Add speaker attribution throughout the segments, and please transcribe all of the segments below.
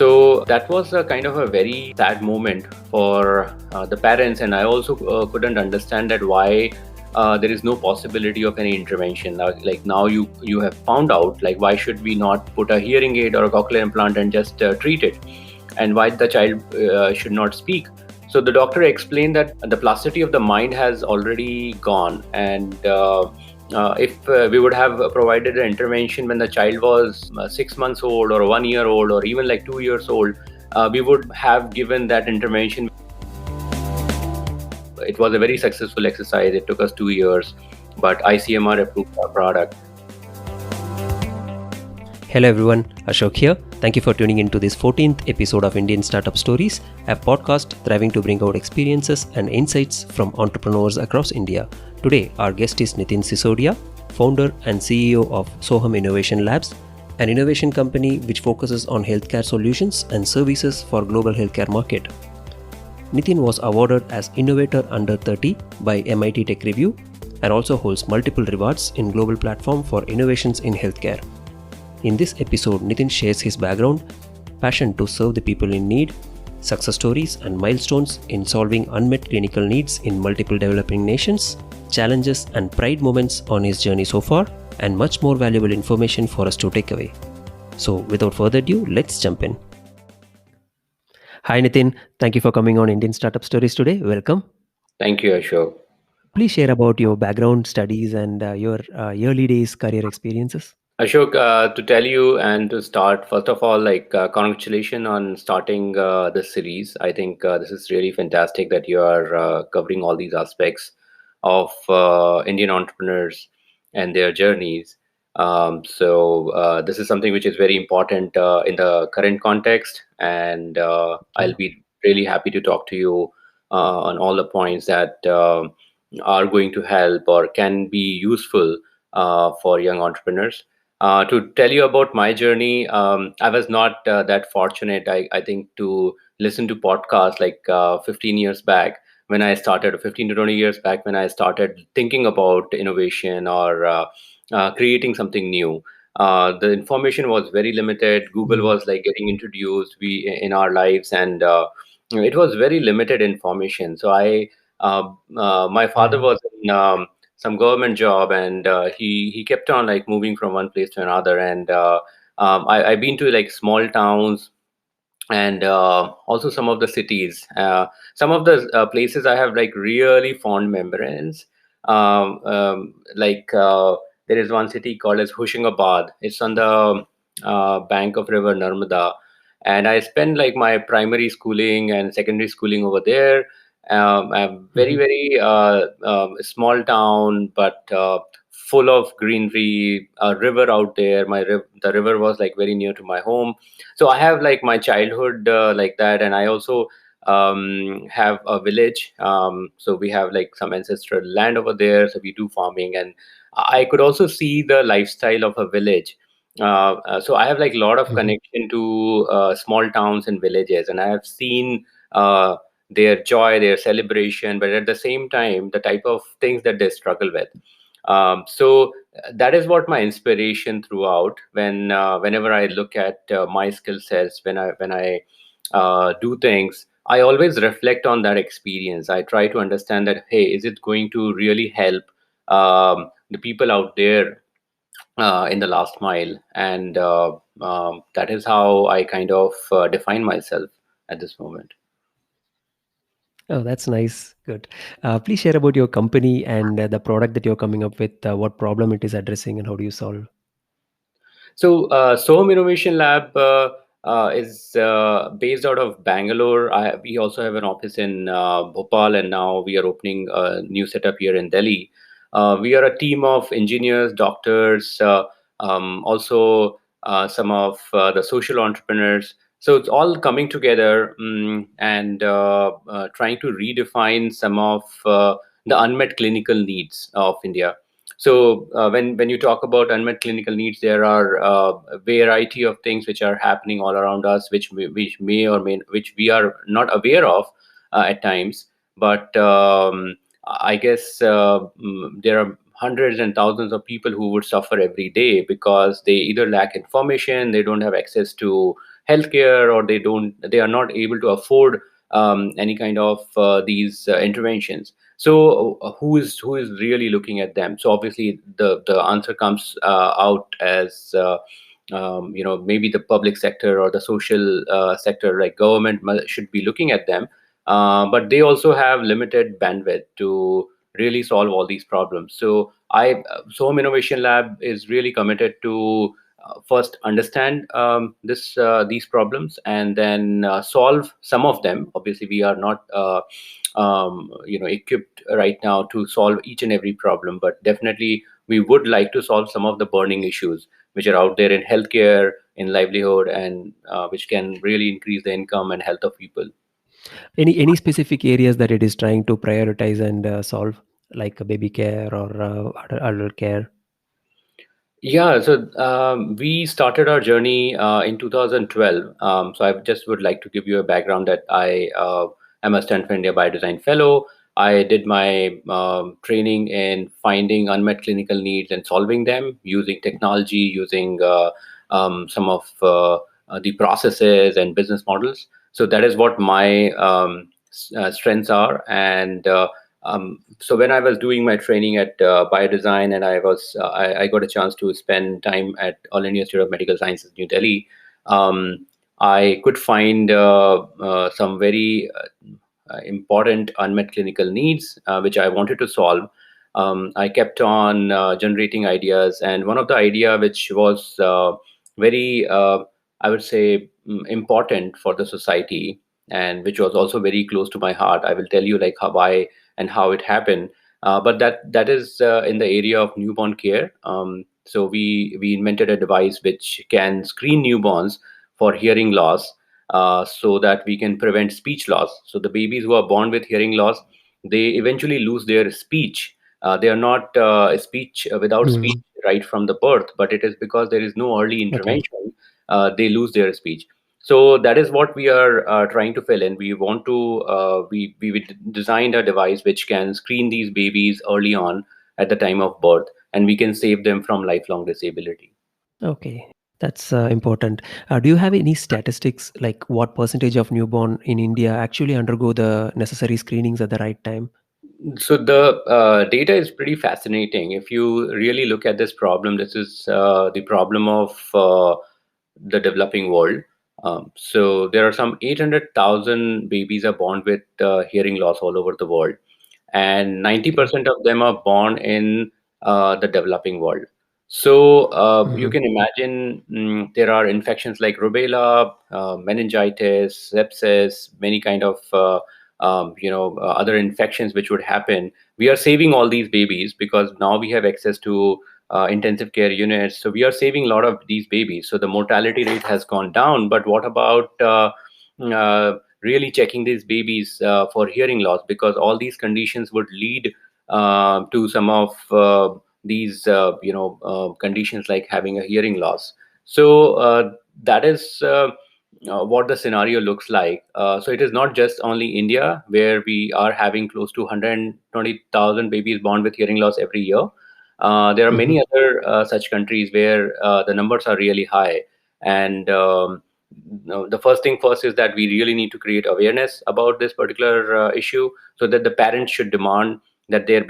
Speaker 1: So that was a kind of a very sad moment for the parents, and I also couldn't understand that why there is no possibility of any intervention. Like now you have found out, like why should we not put a hearing aid or a cochlear implant and just treat it, and why the child should not speak. So the doctor explained that the plasticity of the mind has already gone, and if we would have provided an intervention when the child was 6 months old or 1 year old or even like 2 years old, we would have given that intervention. It was a very successful exercise. It took us 2 years, but ICMR approved our product.
Speaker 2: Hello everyone, Ashok here. Thank you for tuning into this 14th episode of Indian Startup Stories, a podcast thriving to bring out experiences and insights from entrepreneurs across India. Today, our guest is Nitin Sisodia, founder and CEO of Sohum Innovation Labs, an innovation company which focuses on healthcare solutions and services for global healthcare market. Nitin was awarded as Innovator Under 30 by MIT Tech Review and also holds multiple rewards in global platform for innovations in healthcare. In this episode, Nitin shares his background, passion to serve the people in need, success stories and milestones in solving unmet clinical needs in multiple developing nations, challenges and pride moments on his journey so far, and much more valuable information for us to take away. So without further ado, let's jump in. Hi Nitin, thank you for coming on Indian Startup Stories today. Welcome.
Speaker 1: Thank you, Ashok.
Speaker 2: Please share about your background, studies and your early days career experiences.
Speaker 1: Ashok, to tell you and to start, first of all, congratulations on starting this series. I think this is really fantastic that you are covering all these aspects of Indian entrepreneurs and their journeys. So this is something which is very important in the current context, and I'll be really happy to talk to you on all the points that are going to help or can be useful for young entrepreneurs. To tell you about my journey, I was not that fortunate, I think, to listen to podcasts like 15 years back when I started, 15 to 20 years back when I started thinking about innovation or creating something new. The information was very limited. Google was like getting introduced in our lives, and it was very limited information. So my father was in some government job, and he kept on like moving from one place to another, and I've been to like small towns and also some of the cities. Some of the places I have like really fond memories. There is one city called as Hoshangabad. It's on the bank of River Narmada, and I spent like my primary schooling and secondary schooling over there. A very small town, but full of greenery. A river out there. The river was like very near to my home, so I have like my childhood like that, and I also have a village. So we have like some ancestral land over there, so we do farming, and I could also see the lifestyle of a village. So I have like a lot of connection to small towns and villages, and I have seen their joy, their celebration, but at the same time the type of things that they struggle with. So that is what my inspiration throughout. Whenever I look at my skill sets, when I do things, I always reflect on that experience. I try to understand that, hey, is it going to really help the people out there in the last mile? And that is how I kind of define myself at this moment.
Speaker 2: Oh, that's nice. Good. Please share about your company and the product that you're coming up with, what problem it is addressing, and how do you solve?
Speaker 1: So, Sohum Innovation Lab is based out of Bangalore. We also have an office in Bhopal, and now we are opening a new setup here in Delhi. We are a team of engineers, doctors, also some of the social entrepreneurs. So it's all coming together, and trying to redefine some of the unmet clinical needs of India. So when you talk about unmet clinical needs, there are a variety of things which are happening all around us, which may or may which we are not aware of at times. But I guess there are hundreds and thousands of people who would suffer every day because they either lack information, they don't have access to healthcare, or they are not able to afford any kind of these interventions. So who is really looking at them? So obviously the answer comes out as maybe the public sector or the social sector, like government should be looking at them, but they also have limited bandwidth to really solve all these problems. So Sohum Innovation Lab is really committed to first understand these problems, and then solve some of them. Obviously, we are not equipped right now to solve each and every problem, but definitely we would like to solve some of the burning issues which are out there in healthcare, in livelihood, and which can really increase the income and health of people.
Speaker 2: Any specific areas that it is trying to prioritize and solve, like baby care or adult care?
Speaker 1: Yeah, so we started our journey in 2012. So I just would like to give you a background that I am a Stanford India Biodesign Fellow. I did my training in finding unmet clinical needs and solving them using technology, using some of the processes and business models. So that is what my strengths are. And so when I was doing my training at Biodesign, and I got a chance to spend time at All India Institute of Medical Sciences, New Delhi. I could find some very important unmet clinical needs which I wanted to solve. I kept on generating ideas, and one of the idea which was very, I would say, important for the society, and which was also very close to my heart. I will tell you like why and how it happened. But that is in the area of newborn care. So we invented a device which can screen newborns for hearing loss, so that we can prevent speech loss. So the babies who are born with hearing loss, they eventually lose their speech. They are not speech without speech
Speaker 2: Mm,
Speaker 1: right from the birth, but it is because there is no early
Speaker 2: okay.
Speaker 1: intervention. They lose their speech. So that is what we are trying to fill in. We want to we designed a device which can screen these babies early on at the time of birth, and we can save them from lifelong disability.
Speaker 2: Okay, that's important. Do you have any statistics, like what percentage of newborn in India actually undergo the necessary screenings at the right time?
Speaker 1: So the data is pretty fascinating. If you really look at this problem, this is the problem of the developing world. So there are some 800,000 babies are born with hearing loss all over the world, and
Speaker 2: Okay.
Speaker 1: 90% of them are born in the developing world. So you
Speaker 2: Hmm.
Speaker 1: can imagine, there are infections like rubella, meningitis, sepsis, many kind of other infections which would happen. We are saving all these babies because now we have access to intensive care units. So we are saving a lot of these babies. So the mortality rate has gone down. But what about really checking these babies for hearing loss? Because all these conditions would lead to some of these conditions like having a hearing loss. So that is what the scenario looks like. So it is not just only India where we are having close to 120,000 babies born with hearing loss every year. There are
Speaker 2: Hmm.
Speaker 1: many other such countries where the numbers are really high. And the first thing first is that we really need to create awareness about this particular issue, so that the parents should demand that their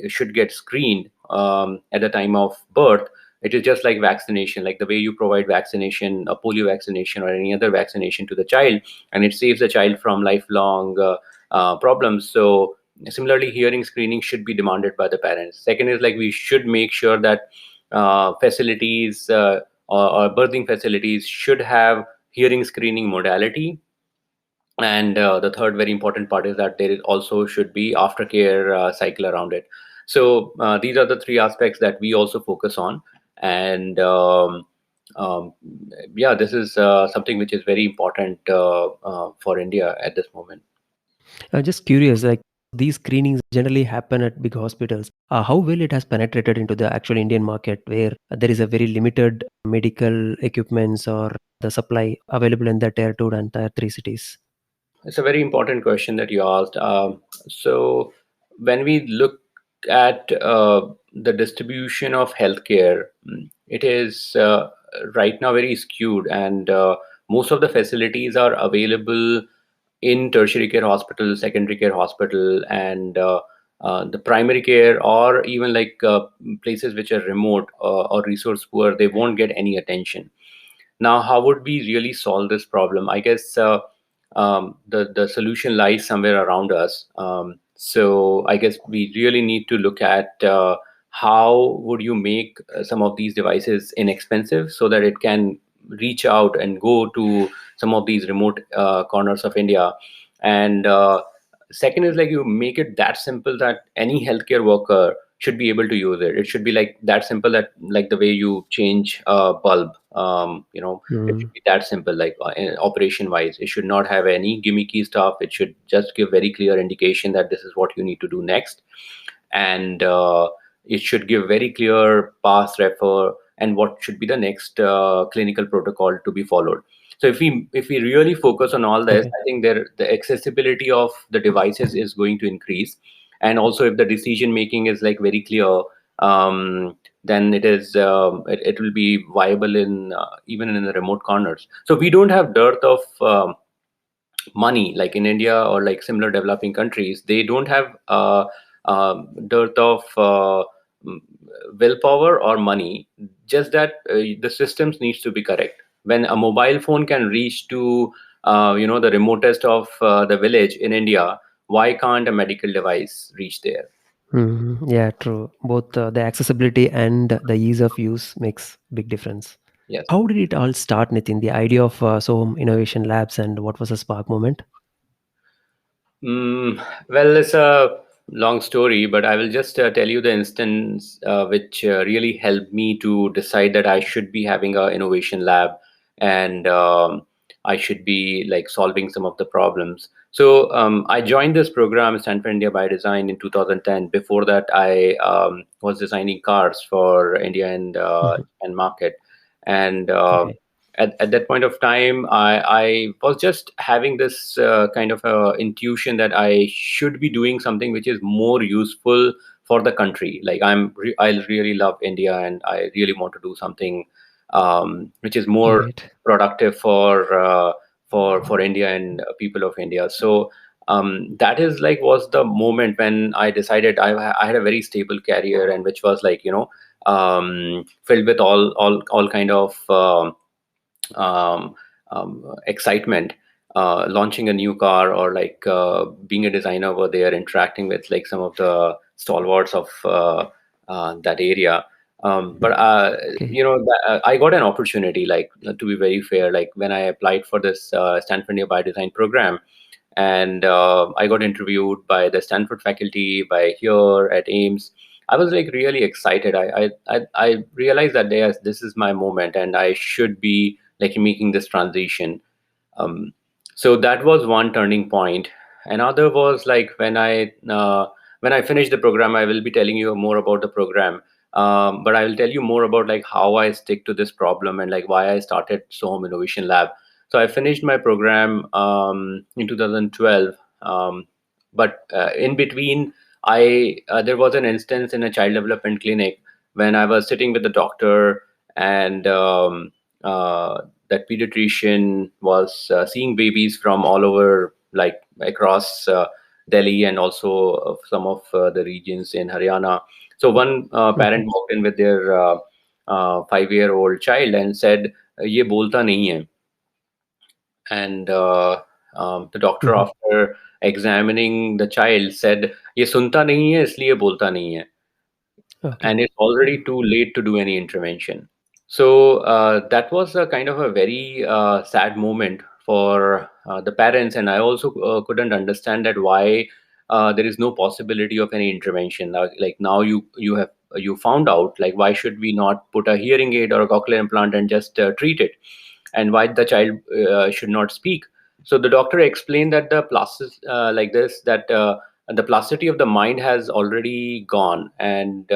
Speaker 1: should get screened at the time of birth. It is just like vaccination, like the way you provide vaccination, a polio vaccination or any other vaccination to the child, and it saves the child from lifelong problems. So similarly, hearing screening should be demanded by the parents. Second is like we should make sure that facilities or birthing facilities should have hearing screening modality. And the third very important part is that there is also should be aftercare cycle around it. So these are the three aspects that we also focus on. And um, yeah, this is something which is very important for India at this moment.
Speaker 2: Just curious, like these screenings generally happen at big hospitals. How well it has penetrated into the actual Indian market, where there is a very limited medical equipments or the supply available in the tier two and tier three cities?
Speaker 1: It's a very important question that you asked. So, when we look at the distribution of healthcare, it is right now very skewed, and most of the facilities are available in tertiary care hospital, secondary care hospital, and the primary care, or even like places which are remote or resource poor, they won't get any attention. Now, how would we really solve this problem? I guess the solution lies somewhere around us. So I guess we really need to look at how would you make some of these devices inexpensive so that it can reach out and go to some of these remote corners of India. And second is like you make it that simple that any healthcare worker should be able to use it. It should be like that simple that like the way you change a bulb. It
Speaker 2: Mm.
Speaker 1: should be that simple, like operation wise. It should not have any gimmicky stuff. It should just give very clear indication that this is what you need to do next, and it should give very clear path refer and what should be the next clinical protocol to be followed. So if we really focus on all this,
Speaker 2: Okay.
Speaker 1: I think the accessibility of the devices is going to increase, and also if the decision making is like very clear, then it will be viable in even in the remote corners. So we don't have dearth of money like in India or like similar developing countries. They don't have dearth of mm, willpower or money. Just that the systems needs to be correct. When a mobile phone can reach to the remotest of the village in India, why can't a medical device reach there?
Speaker 2: Yeah, true. Both the accessibility and the ease of use makes big difference.
Speaker 1: Yes.
Speaker 2: How did it all start, Nitin? The idea of Sohum Innovation Labs, and what was the spark moment?
Speaker 1: Well, it's a long story, but I will just tell you the instance which really helped me to decide that I should be having a innovation lab, and I should be like solving some of the problems. So I joined this program, Stanford India Biodesign, in 2010. Before that, I was designing cars for India
Speaker 2: Mhm.
Speaker 1: and market, and
Speaker 2: Okay.
Speaker 1: at that point of time, I was just having this kind of intuition that I should be doing something which is more useful for the country. Like I really love India, and I really want to do something which is more
Speaker 2: Great.
Speaker 1: productive for India and people of India. So that is like was the moment when I decided I had a very stable career, and which was like filled with all kind of um, excitement, launching a new car, or like being a designer over there, interacting with like some of the stalwarts of that area. But
Speaker 2: Okay.
Speaker 1: I got an opportunity, like to be very fair, like when I applied for this Stanford India Biodesign program, and I got interviewed by the Stanford faculty, by here at AIIMS. I was like really excited. I realized that this is my moment, and I should be like making this transition. um, so that was one turning point. Another was like when I finished the program. I will be telling you more about the program, but I will tell you more about like how I stick to this problem and like why I started Sohum Innovation Lab. So I finished my program in 2012, but in between, I there was an instance in a child development clinic when I was sitting with the doctor, and that pediatrician was seeing babies from all over, like across Delhi, and also some of the regions in Haryana. So one
Speaker 2: Mhm.
Speaker 1: parent walked in with their 5-year-old child and said, "ये बोलता नहीं है." And the doctor,
Speaker 2: Mhm.
Speaker 1: after examining the child, said, "ये सुनता नहीं है, इसलिए बोलता नहीं है."
Speaker 2: Okay.
Speaker 1: And it's already too late to do any intervention. So that was a kind of a very sad moment for the parents, and I also couldn't understand that why there is no possibility of any intervention. Like now you found out, like why should we not put a hearing aid or a cochlear implant and just treat it, and why the child should not speak. So the doctor explained that the like this that the plasticity of the mind has already gone, and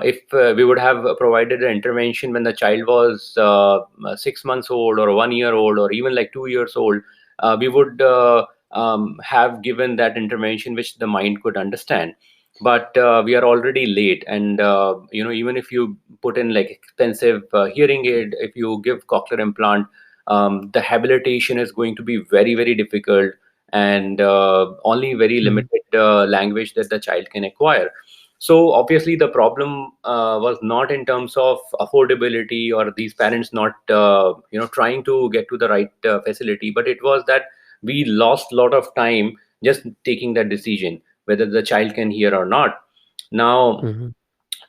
Speaker 1: if we would have provided an intervention when the child was 6 months old, or 1 year old, or even like 2 years old, we would have given that intervention which the mind could understand. But we are already late, and even if you put in like expensive hearing aid, if you give cochlear implant, the habilitation is going to be very, very difficult, and only very
Speaker 2: Mhm.
Speaker 1: limited language that the child can acquire. So obviously the problem was not in terms of affordability or these parents not trying to get to the right facility, but it was that we lost a lot of time just taking that decision whether the child can hear or not. Now
Speaker 2: Mhm.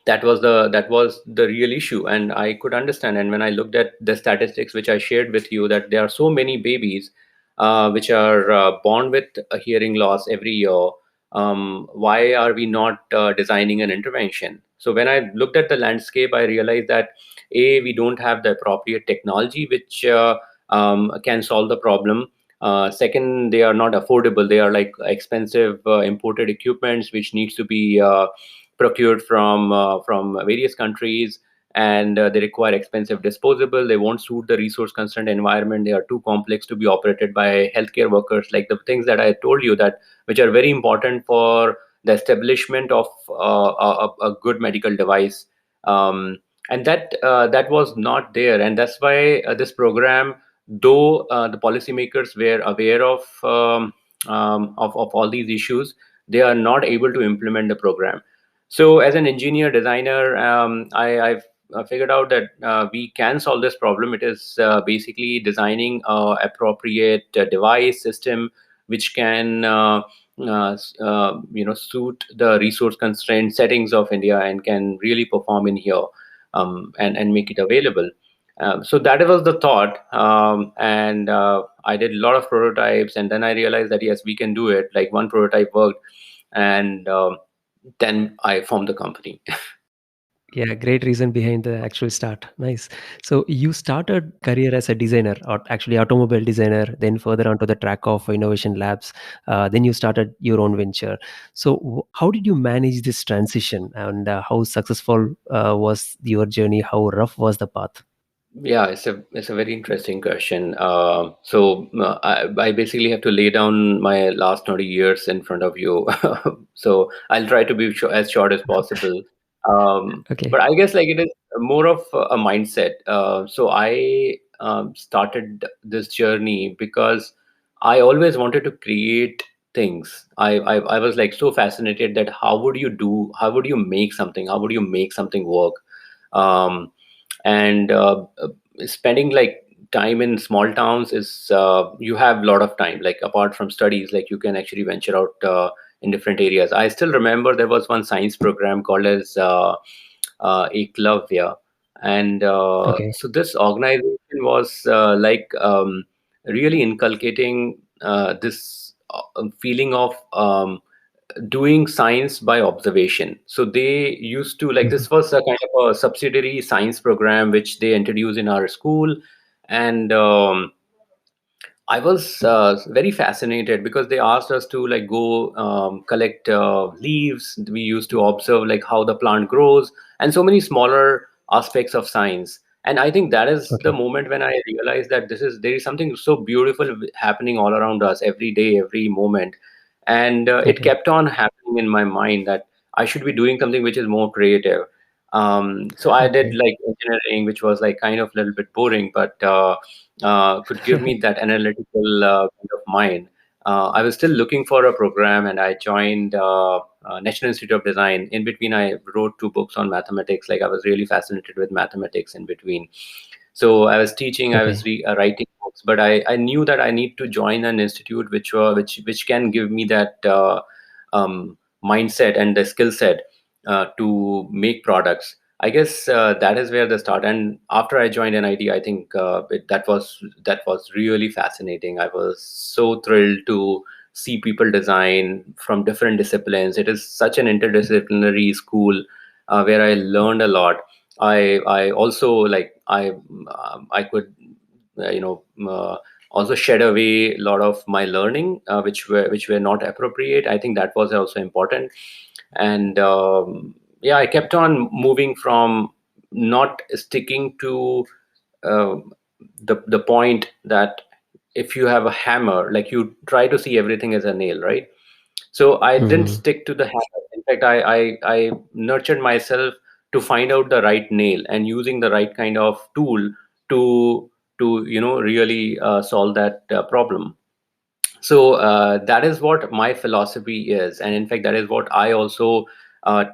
Speaker 1: that was the real issue, and I could understand. And when I looked at the statistics which I shared with you, that there are so many babies which are born with a hearing loss every year. Why are we not designing an intervention? So when I looked at the landscape, I realized that we don't have the appropriate technology which can solve the problem. Second, they are not affordable. They are like expensive imported equipments which needs to be procured from various countries, and they require expensive disposable. They won't suit the resource constrained environment. They are too complex to be operated by healthcare workers, like the things that I told you, that which are very important for the establishment of a good medical device. And that was not there, and that's why this program, though the policymakers were aware of all these issues, they are not able to implement the program. So, as an engineer designer, I've figured out that we can solve this problem. It is basically designing a appropriate device system which can suit the resource constrained settings of India and can really perform in here, and make it available. So that was the thought, and I did a lot of prototypes, and then I realized that yes, we can do it. Like one prototype worked, and then I formed the company.
Speaker 2: Yeah, great reason behind the actual start. Nice. So you started career as a designer, or actually automobile designer, then further onto the track of innovation labs. Then you started your own venture. So how did you manage this transition, and how successful was your journey? How rough was the path?
Speaker 1: Yeah, it's a very interesting question. So I basically have to lay down my last 20 years in front of you. So I'll try to be as short as possible. But
Speaker 2: Okay.
Speaker 1: I guess like it is more of a mindset. So I started this journey because I always wanted to create things. I was like so fascinated that how would you make something? How would you make something work? Um, and spending like time in small towns is you have a lot of time, like apart from studies, like you can actually venture out in different areas. I still remember there was one science program called as Eklavya, and
Speaker 2: Okay.
Speaker 1: so this organization was really inculcating this feeling of doing science by observation. So they used to, like,
Speaker 2: Mhm.
Speaker 1: this was a kind of a subsidiary science program which they introduced in our school, and I was very fascinated because they asked us to like go collect leaves. We used to observe like how the plant grows and so many smaller aspects of science. And I think that is the
Speaker 2: Okay.
Speaker 1: moment when I realized that there is something so beautiful happening all around us every day, every moment. And it
Speaker 2: Okay.
Speaker 1: kept on happening in my mind that I should be doing something which is more creative. So I did
Speaker 2: Okay.
Speaker 1: like engineering, which was like kind of a little bit boring, but could give me that analytical kind of mind. I was still looking for a program, and I joined National Institute of Design. In between, I wrote two books on mathematics. Like I was really fascinated with mathematics in between. So I was teaching, I was
Speaker 2: Okay.
Speaker 1: writing books, but I knew that I need to join an institute which can give me that mindset and the skill set to make products. I guess that is where the start. And after I joined NIT, I think that was really fascinating. I was so thrilled to see people design from different disciplines. It is such an interdisciplinary school where I learned a lot. I also like I could you know also shed away a lot of my learning which were not appropriate. I think that was also important. And yeah, I kept on moving from not sticking to uh, the point that if you have a hammer, like you try to see everything as a nail, right? So I didn't
Speaker 2: Mhm.
Speaker 1: stick to the hammer. In fact, I nurtured myself to find out the right nail and using the right kind of tool to to really solve that problem. So that is what my philosophy is, and in fact that is what I also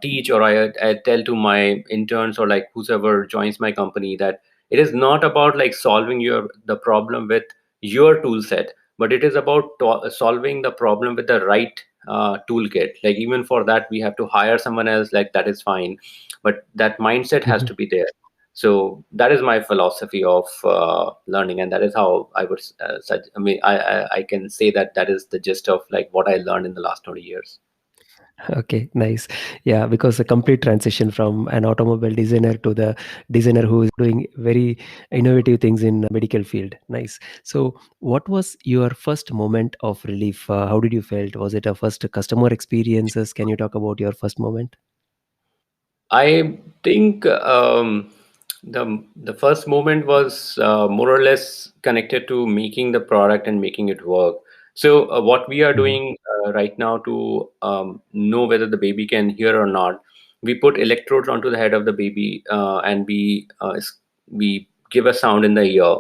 Speaker 1: teach, or I tell to my interns, or like whoever joins my company, that it is not about like solving the problem with your tool set, but it is about solving the problem with the right toolkit. Like even for that we have to hire someone else, like that is fine, but that mindset has to be there. So that is my philosophy of learning, and that is how I would I mean, I can say that that is the gist of like what I learned in the last 20 years.
Speaker 2: Okay, nice. Yeah, because a complete transition from an automobile designer to the designer who is doing very innovative things in medical field. Nice. So, what was your first moment of relief? How did you felt? Was it a first customer experiences? Can you talk about your first moment?
Speaker 1: I think the first moment was more or less connected to making the product and making it work. So what we are
Speaker 2: Mhm.
Speaker 1: doing right now to know whether the baby can hear or not, we put electrodes onto the head of the baby, and we give a sound in the ear.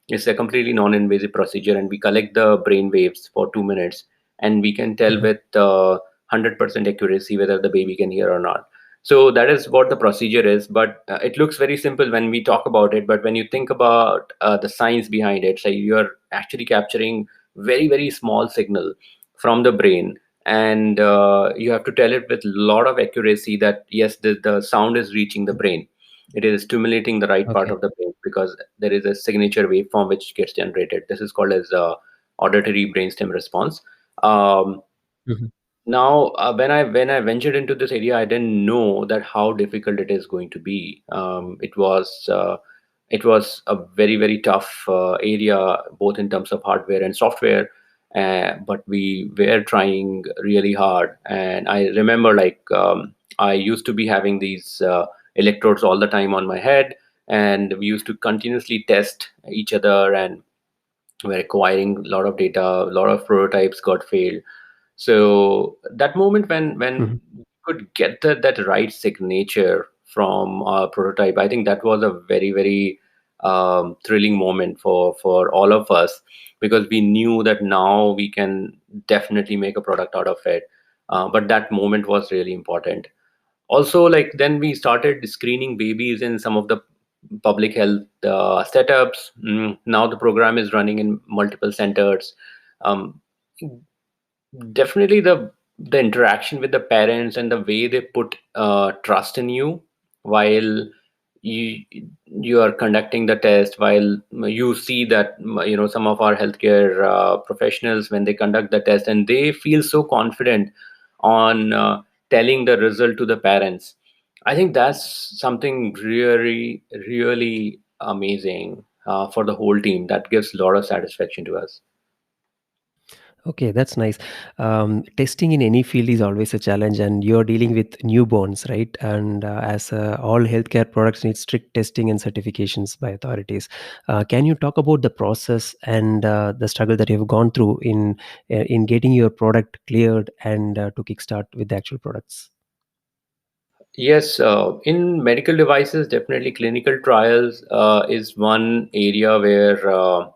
Speaker 1: It's a completely non-invasive procedure, and we collect the brain waves for 2 minutes, and we can tell
Speaker 2: Mhm.
Speaker 1: with 100% accuracy whether the baby can hear or not. So that is what the procedure is, but it looks very simple when we talk about it. But when you think about the science behind it, so you're actually capturing very, very small signal from the brain, and you have to tell it with a lot of accuracy that yes, the sound is reaching the brain. It is stimulating the right part
Speaker 2: Okay.
Speaker 1: of the brain because there is a signature waveform which gets generated. This is called as auditory brainstem response. Um,
Speaker 2: Mhm.
Speaker 1: Now when I ventured into this area, I didn't know that how difficult it is going to be. It was a very, very tough area, both in terms of hardware and software, but we were trying really hard. And I remember, like, I used to be having these electrodes all the time on my head, and we used to continuously test each other, and we're acquiring a lot of data. A lot of prototypes got failed. So that moment when
Speaker 2: Mhm.
Speaker 1: we could get that right signature from our prototype, I think that was a very, very thrilling moment for all of us, because we knew that now we can definitely make a product out of it. But that moment was really important. Also, like, then we started screening babies in some of the public health setups. Now the program is running in multiple centers. Um, Definitely the interaction with the parents and the way they put trust in you while you you are conducting the test, while you see that some of our healthcare professionals, when they conduct the test and they feel so confident on telling the result to the parents. I think that's something really, really amazing for the whole team. That gives a lot of satisfaction to us.
Speaker 2: Okay, that's nice. Testing in any field is always a challenge, and you're dealing with newborns, right? And as all healthcare products need strict testing and certifications by authorities. Can you talk about the process and the struggle that you've gone through in getting your product cleared and to kickstart with the actual products?
Speaker 1: Yes, in medical devices, definitely clinical trials is one area where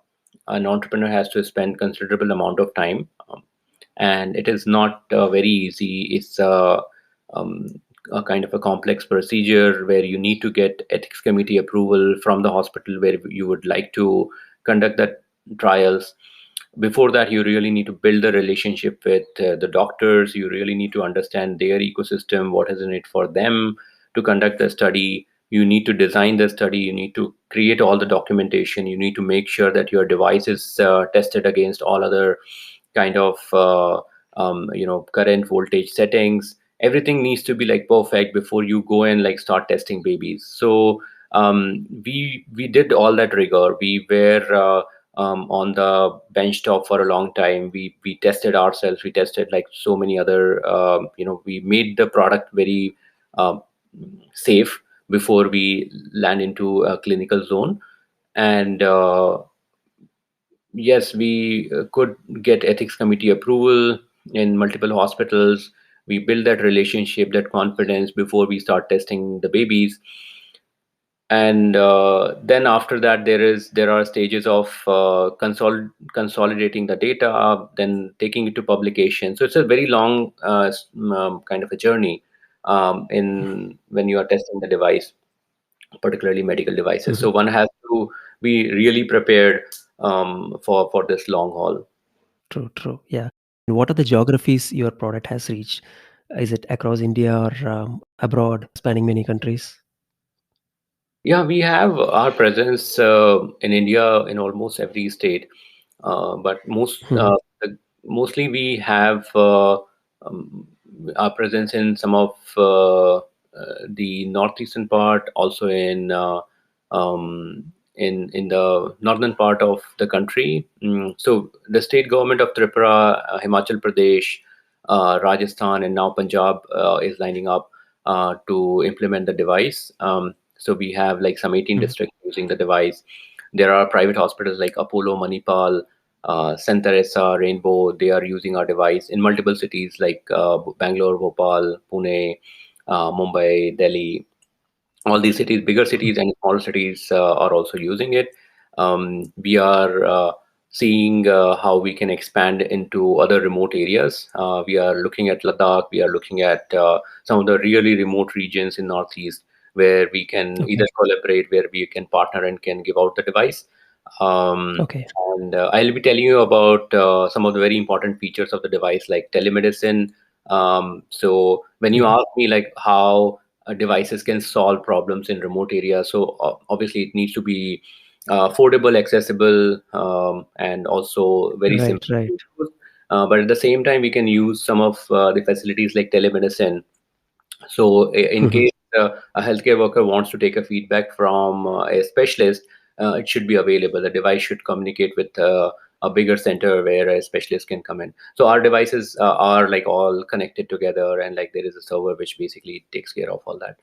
Speaker 1: an entrepreneur has to spend considerable amount of time, and it is not very easy. It's um, a kind of a complex procedure where you need to get ethics committee approval from the hospital where you would like to conduct the trials. Before that, you really need to build a relationship with the doctors. You really need to understand their ecosystem, what is in it for them to conduct the study. You need to design the study. You need to create all the documentation. You need to make sure that your device is tested against all other kind of current voltage settings. Everything needs to be like perfect before you go and like start testing babies. So we did all that rigor. We were on the bench top for a long time. We tested ourselves. We tested like so many other. We made the product very uh, safe before we land into a clinical zone. And yes, we could get ethics committee approval in multiple hospitals. We build that relationship, that confidence before we start testing the babies. And then after that, there are stages of consolidating the data, then taking it to publication. So it's a very long kind of a journey in when you are testing the device, particularly medical devices. So
Speaker 2: Mhm.
Speaker 1: one has to be really prepared for this long haul.
Speaker 2: True, true. Yeah. And what are the geographies your product has reached? Is it across India or abroad, spanning many countries?
Speaker 1: Yeah, we have our presence in India in almost every state, but
Speaker 2: Mhm.
Speaker 1: mostly we have um, our presence in some of the northeastern part, also in the northern part of the country. So the state government of Tripura, Himachal Pradesh, Rajasthan, and now Punjab is lining up to implement the device. So we have like some 18
Speaker 2: Mhm.
Speaker 1: districts using the device. There are private hospitals like Apollo, Manipal, Saint Teresa, Rainbow. They are using our device in multiple cities like Bangalore, Bhopal, Pune, Mumbai, Delhi. All these cities, bigger cities and smaller cities, are also using it. We are seeing how we can expand into other remote areas. We are looking at Ladakh. We are looking at some of the really remote regions in Northeast where we can either
Speaker 2: Okay.
Speaker 1: collaborate, where we can partner and can give out the device. Um,
Speaker 2: Okay.
Speaker 1: and I'll be telling you about some of the very important features of the device, like telemedicine. So when you
Speaker 2: Mhm.
Speaker 1: ask me like how devices can solve problems in remote areas. So obviously, it needs to be affordable, accessible, and also very
Speaker 2: Right,
Speaker 1: simple
Speaker 2: right.
Speaker 1: to use. But at the same time, we can use some of the facilities like telemedicine. So, in
Speaker 2: Mhm.
Speaker 1: case a healthcare worker wants to take a feedback from a specialist, it should be available. The device should communicate with a bigger center where a specialist can come in. So, our devices are like all connected together, and like there is a server which basically takes care of all that.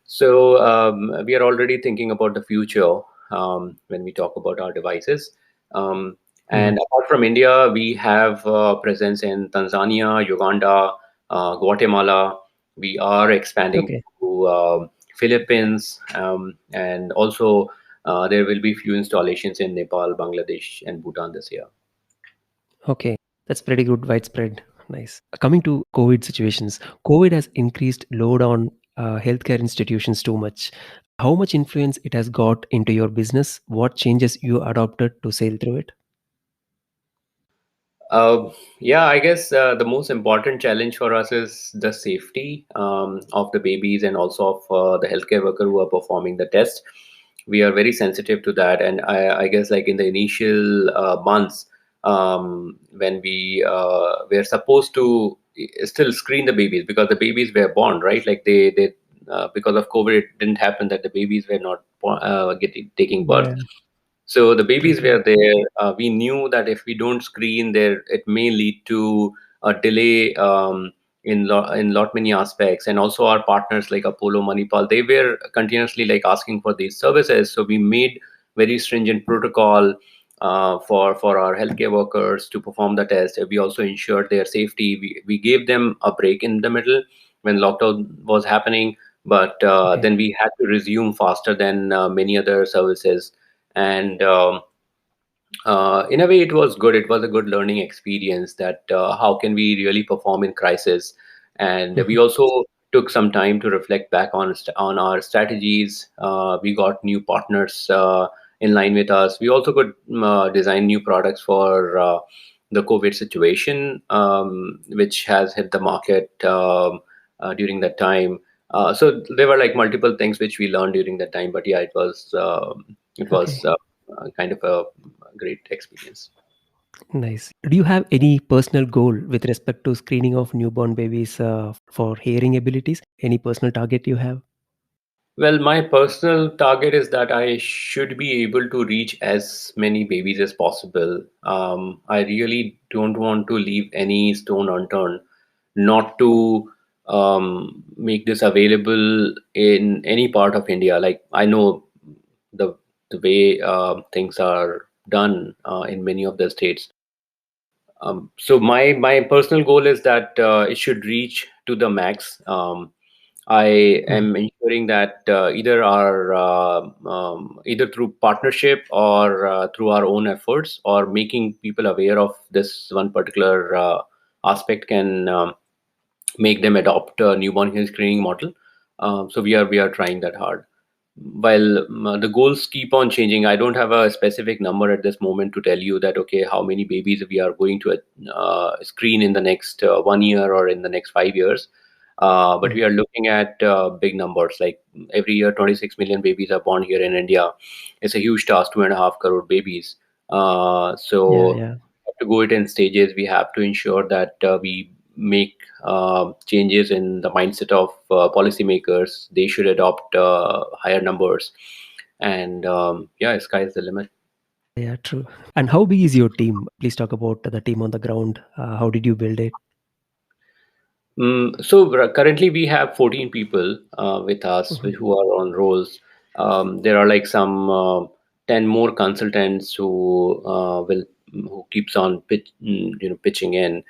Speaker 1: So, we are already thinking about the future when we talk about our devices. Um,
Speaker 2: Mhm.
Speaker 1: and apart from India, we have presence in Tanzania, Uganda, Guatemala. We are expanding
Speaker 2: Okay.
Speaker 1: to Philippines, and also there will be few installations in Nepal, Bangladesh, and Bhutan this year.
Speaker 2: Okay. That's pretty good, widespread. Nice. Coming to COVID situations, COVID has increased load on healthcare institutions too much. How much influence it has got into your business? What changes you adopted to sail through it?
Speaker 1: Yeah, I guess the most important challenge for us is the safety of the babies and also of the healthcare worker who are performing the test. We are very sensitive to that, and I guess like in the initial months when we were supposed to still screen the babies because the babies were born, right? Like they because of COVID, it didn't happen that the babies were not getting taking birth.
Speaker 2: Yeah,
Speaker 1: So the
Speaker 2: true,
Speaker 1: babies
Speaker 2: true.
Speaker 1: were there. We knew that if we don't screen there, it may lead to a delay in lot many aspects. And also our partners like Apollo, Manipal, they were continuously like asking for these services. So we made very stringent protocol for our healthcare workers to perform the test. We also ensured their safety. We gave them a break in the middle when lockdown was happening, but
Speaker 2: Okay.
Speaker 1: then we had to resume faster than many other services. And in a way it was good. It was a good learning experience that how can we really perform in crisis. And we
Speaker 2: Mhm.
Speaker 1: also took some time to reflect back on on our strategies. We got new partners in line with us. We also could design new products for the COVID situation, which has hit the market during that time. So there were like multiple things which we learned during that time. But yeah, it was
Speaker 2: Okay.
Speaker 1: kind of a great experience.
Speaker 2: Nice. Do you have any personal goal with respect to screening of newborn babies for hearing abilities? Any personal target you have?
Speaker 1: Well, my personal target is that I should be able to reach as many babies as possible. I really don't want to leave any stone unturned, not to make this available in any part of India. Like I know the the way things are done in many of the states. So my personal goal is that it should reach to the max. I
Speaker 2: Mhm.
Speaker 1: am ensuring that either through partnership or through our own efforts, or making people aware of this one particular aspect can make them adopt a newborn health screening model. So we are trying that hard. While the goals keep on changing, I don't have a specific number at this moment to tell you that okay, how many babies we are going to screen in the next 1 year or in the next 5 years. But
Speaker 2: Mhm.
Speaker 1: we are looking at big numbers. Like every year, 26 million babies are born here in India. It's a huge task, 2.5 crore babies.
Speaker 2: Yeah,
Speaker 1: So
Speaker 2: yeah.
Speaker 1: have to go it in stages. We have to ensure that we make changes in the mindset of policymakers. They should adopt higher numbers, and yeah, sky's the limit.
Speaker 2: Yeah, true. And how big is your team? Please talk about the team on the ground. How did you build it?
Speaker 1: So currently we have 14 people with us
Speaker 2: Mhm.
Speaker 1: who are on roles. There are like some 10 more consultants who keeps on pitching in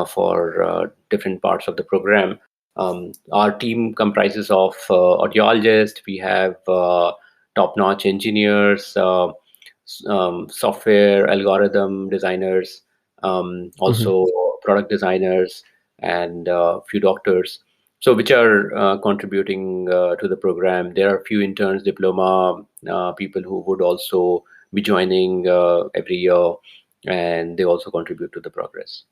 Speaker 1: for different parts of the program. Our team comprises of audiologists. We have top-notch engineers, software algorithm designers,
Speaker 2: Mhm.
Speaker 1: also product designers, and a few doctors, so which are contributing to the program. There are a few interns, diploma people who would also be joining every year, and they also contribute to the progress.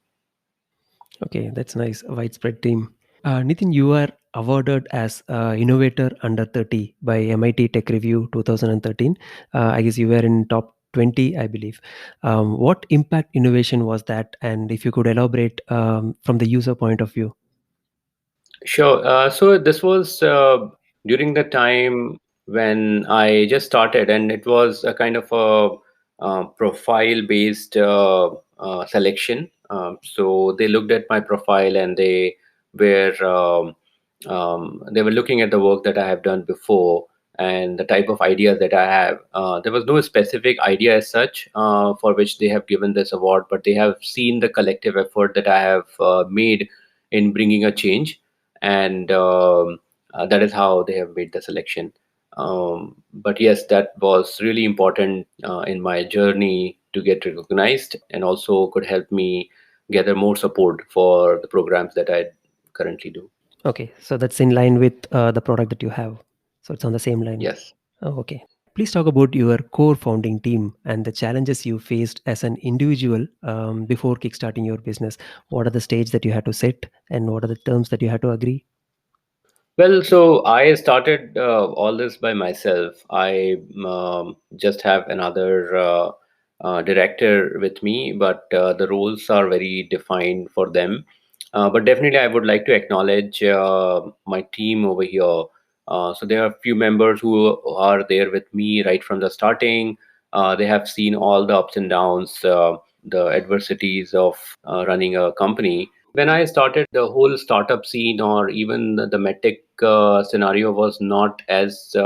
Speaker 2: Okay, that's nice. A widespread team. Nitin, you are awarded as Innovator Under 30 by MIT Tech Review 2013. I guess you were in top 20, I believe. What impact innovation was that? And if you could elaborate from the user point of view.
Speaker 1: Sure. So this was during the time when I just started, and it was a kind of a profile-based selection. So they looked at my profile, and were they were looking at the work that I have done before and the type of ideas that I have. There was no specific idea as such for which they have given this award, but they have seen the collective effort that I have made in bringing a change, and that is how they have made the selection. But yes, that was really important in my journey to get recognized, and also could help me gather more support for the programs that I currently do.
Speaker 2: Okay, so that's in line with the product that you have. So it's on the same line.
Speaker 1: Yes.
Speaker 2: Oh, okay. Please talk about your core founding team and the challenges you faced as an individual before kickstarting your business. What are the stage that you had to set, and what are the terms that you had to agree?
Speaker 1: Well, so I started all this by myself. I just have another director with me, but the roles are very defined for them. But definitely, I would like to acknowledge my team over here. So there are a few members who are there with me right from the starting. They have seen all the ups and downs, the adversities of running a company. When I started, the whole startup scene or even the medtech scenario was not as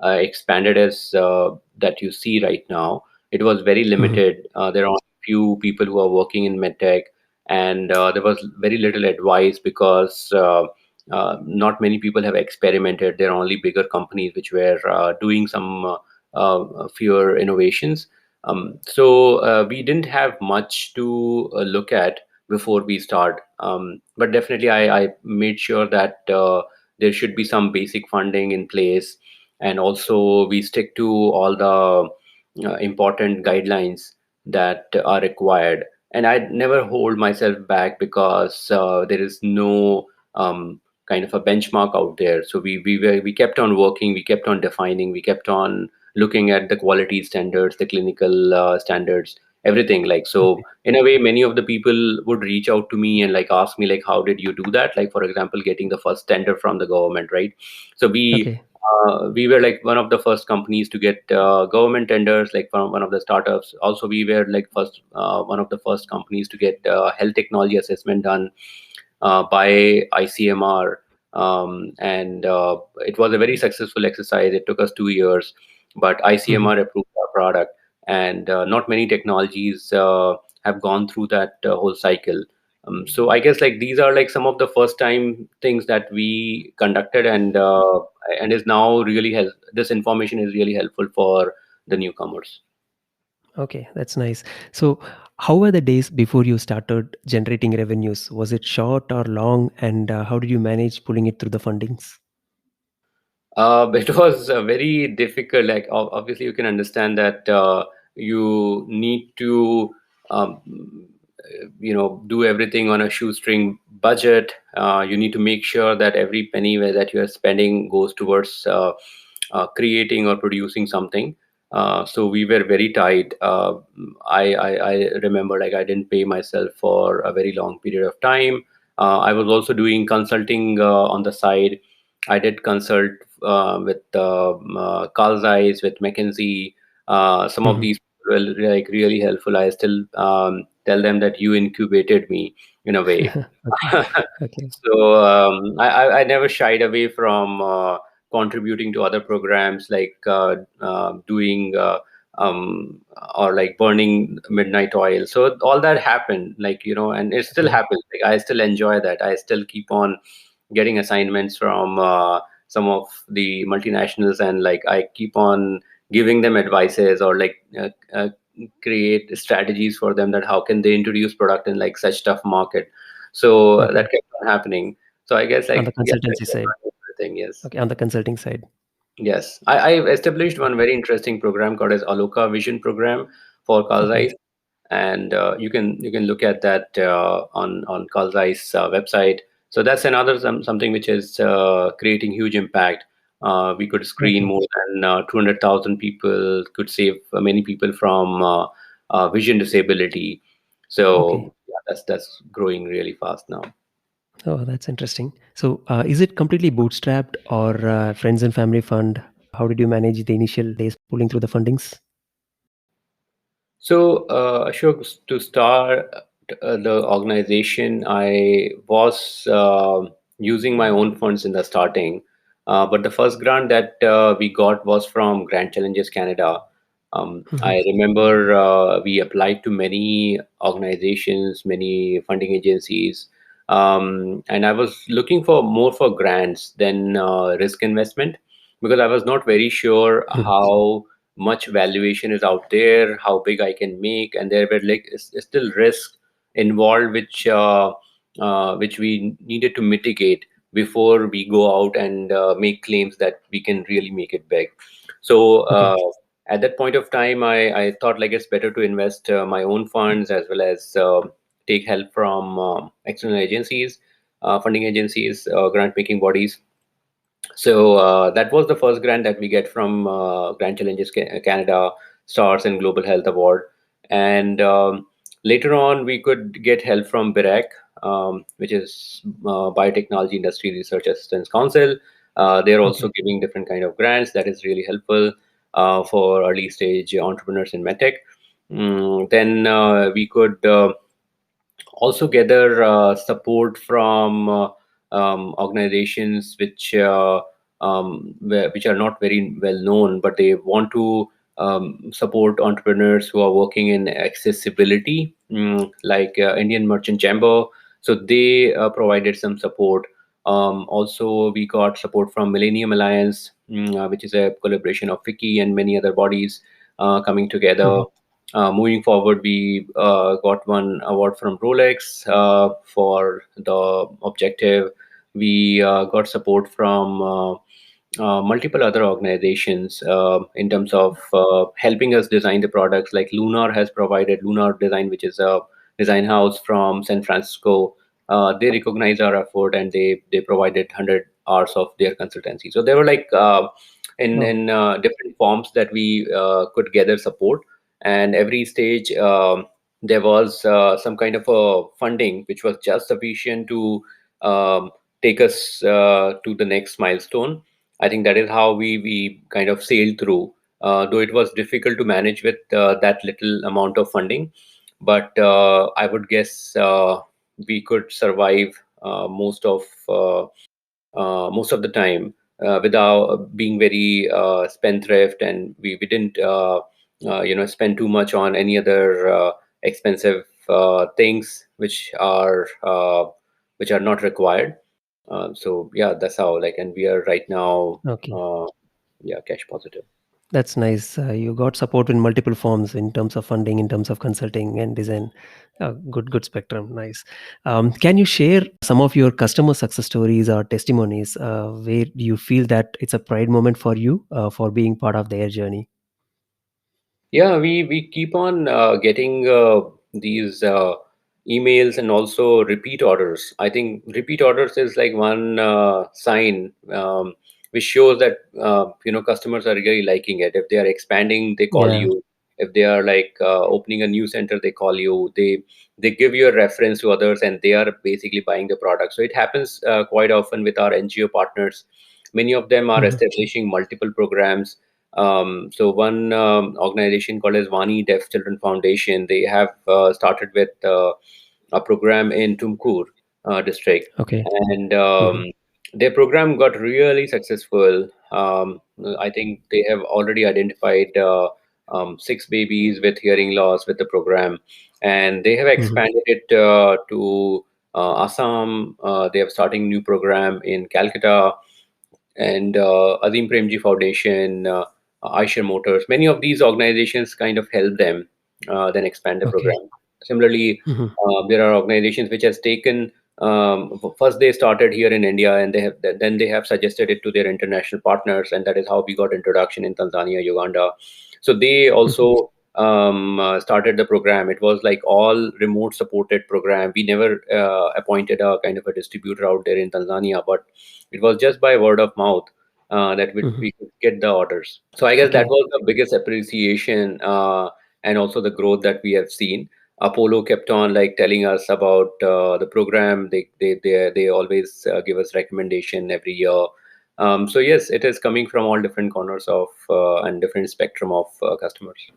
Speaker 1: expanded as that you see right now. It was very
Speaker 2: Mhm.
Speaker 1: limited. There are few people who are working in medtech, and there was very little advice because not many people have experimented. There are only bigger companies which were doing some fewer innovations. So we didn't have much to look at before we start. But definitely, I made sure that there should be some basic funding in place, and also we stick to all the important guidelines that are required. And I never hold myself back because there is no kind of a benchmark out there. So we kept on working, we kept on defining, we kept on looking at the quality standards, the clinical standards, everything. Like, so
Speaker 2: Okay.
Speaker 1: in a way, many of the people would reach out to me and like ask me like, how did you do that? Like, for example, getting the first tender from the government, right? So
Speaker 2: Okay.
Speaker 1: we were like one of the first companies to get government tenders, like from one of the startups. Also, we were like first one of the first companies to get health technology assessment done by ICMR. And it was a very successful exercise. It took us 2 years, but
Speaker 2: Mhm.
Speaker 1: ICMR approved our product. And not many technologies have gone through that whole cycle. So I guess like these are like some of the first time things that we conducted, and is now really help. This information is really helpful for the newcomers.
Speaker 2: Okay, that's nice. So, how were the days before you started generating revenues? Was it short or long, and how did you manage pulling it through the fundings?
Speaker 1: It was very difficult. Like obviously, you can understand that you need to, do everything on a shoestring budget. You need to make sure that every penny that you are spending goes towards creating or producing something. So we were very tight. I remember like I didn't pay myself for a very long period of time. I was also doing consulting on the side. I did consult with Carl Zeiss, with McKinsey. Some of
Speaker 2: Mhm.
Speaker 1: these were like really helpful. I still tell them that you incubated me in a way.
Speaker 2: Okay, okay,
Speaker 1: So I never shied away from contributing to other programs like doing or like burning midnight oil. So all that happened, like and it still
Speaker 2: okay,
Speaker 1: happens. Like I still enjoy that. I still keep on getting assignments from some of the multinationals, and like I keep on giving them advices or like create strategies for them that how can they introduce product in like such tough market. So
Speaker 2: okay.
Speaker 1: that kept on happening. So I guess
Speaker 2: On the
Speaker 1: like yeah,
Speaker 2: consultancy side.
Speaker 1: everything. Yes.
Speaker 2: Okay, on the consulting side.
Speaker 1: Yes, I established one very interesting program called as Aloka Vision Program for Carl
Speaker 2: Okay,
Speaker 1: Zeiss, and you can look at that on Carl Zeiss website. So that's another something which is creating huge impact. We could screen
Speaker 2: okay,
Speaker 1: more than 200,000 people, could save many people from vision disability.
Speaker 2: okay.
Speaker 1: So yeah, that's growing really fast now.
Speaker 2: Oh, that's interesting. So, is it completely bootstrapped or friends and family fund? How did you manage the initial days pulling through the fundings?
Speaker 1: So, Ashok, to start the organization, I was using my own funds in the starting, but the first grant that we got was from Grand Challenges Canada.
Speaker 2: Mhm.
Speaker 1: I remember we applied to many organizations, many funding agencies, and I was looking for more for grants than risk investment because I was not very sure
Speaker 2: Mhm.
Speaker 1: how much valuation is out there, how big I can make, and there were like still risks involved, which we needed to mitigate before we go out and make claims that we can really make it big. So
Speaker 2: Okay,
Speaker 1: at that point of time, I thought like it's better to invest my own funds as well as take help from external agencies, funding agencies, grant making bodies. So that was the first grant that we get from Grand Challenges Canada Stars and Global Health Award. And later on, we could get help from BIRAC, which is Biotechnology Industry Research Assistance Council. They're
Speaker 2: okay,
Speaker 1: also giving different kind of grants that is really helpful for early stage entrepreneurs in medtech. Then we could also gather support from organizations which are not very well known, but they want to support entrepreneurs who are working in accessibility, like Indian Merchant Chamber. So they provided some support. Also, we got support from Millennium Alliance, which is a collaboration of FICCI and many other bodies coming together.
Speaker 2: mhm,
Speaker 1: Moving forward, we got one award from Rolex for the objective. We got support from multiple other organizations in terms of helping us design the products. Like Lunar has provided Lunar Design, which is a design house from San Francisco. They recognize our effort and they provided 100 hours of their consultancy. So they were like
Speaker 2: oh,
Speaker 1: in different forms that we could gather support, and every stage there was some kind of a funding which was just sufficient to um, take us to the next milestone. I think that is how we kind of sailed through, though it was difficult to manage with that little amount of funding. But I would guess we could survive most of the time without being very spendthrift, and we didn't spend too much on any other expensive things which are not required. So yeah, that's how, like, and we are right now,
Speaker 2: Okay.
Speaker 1: uh, yeah, cash positive.
Speaker 2: That's nice. You got support in multiple forms in terms of funding, in terms of consulting and design. Good spectrum. Nice. Can you share some of your customer success stories or testimonies where you feel that it's a pride moment for you for being part of their journey?
Speaker 1: Yeah, we keep on getting these emails and also repeat orders. I think repeat orders is like one sign which shows that customers are really liking it. If they are expanding, they call
Speaker 2: Yeah.
Speaker 1: you. If they are like opening a new center, they call you. They give you a reference to others, and they are basically buying the product. So it happens quite often with our NGO partners. Many of them are
Speaker 2: Mhm.
Speaker 1: establishing multiple programs. So one organization called as Vani Deaf Children Foundation, they have started with a program in Tumkur district,
Speaker 2: Okay.
Speaker 1: and
Speaker 2: Mhm.
Speaker 1: their program got really successful. I think they have already identified six babies with hearing loss with the program, and they have
Speaker 2: Mhm.
Speaker 1: expanded it to Assam. They are starting new program in Calcutta, and Azim Premji Foundation, Aisha Motors. Many of these organizations kind of help them then expand the
Speaker 2: Okay.
Speaker 1: program. Similarly,
Speaker 2: Mhm.
Speaker 1: there are organizations which has taken first they started here in India, and then they have suggested it to their international partners, and that is how we got introduction in Tanzania, Uganda. So they
Speaker 2: Mhm.
Speaker 1: also started the program. It was like all remote supported program. We never appointed a kind of a distributor out there in Tanzania, but it was just by word of mouth that
Speaker 2: Mhm.
Speaker 1: we could get the orders. So I guess that
Speaker 2: Okay.
Speaker 1: was the biggest appreciation and also the growth that we have seen. Apollo kept on like telling us about the program. They always give us recommendation every year. So yes, it is coming from all different corners of and different spectrum of customers.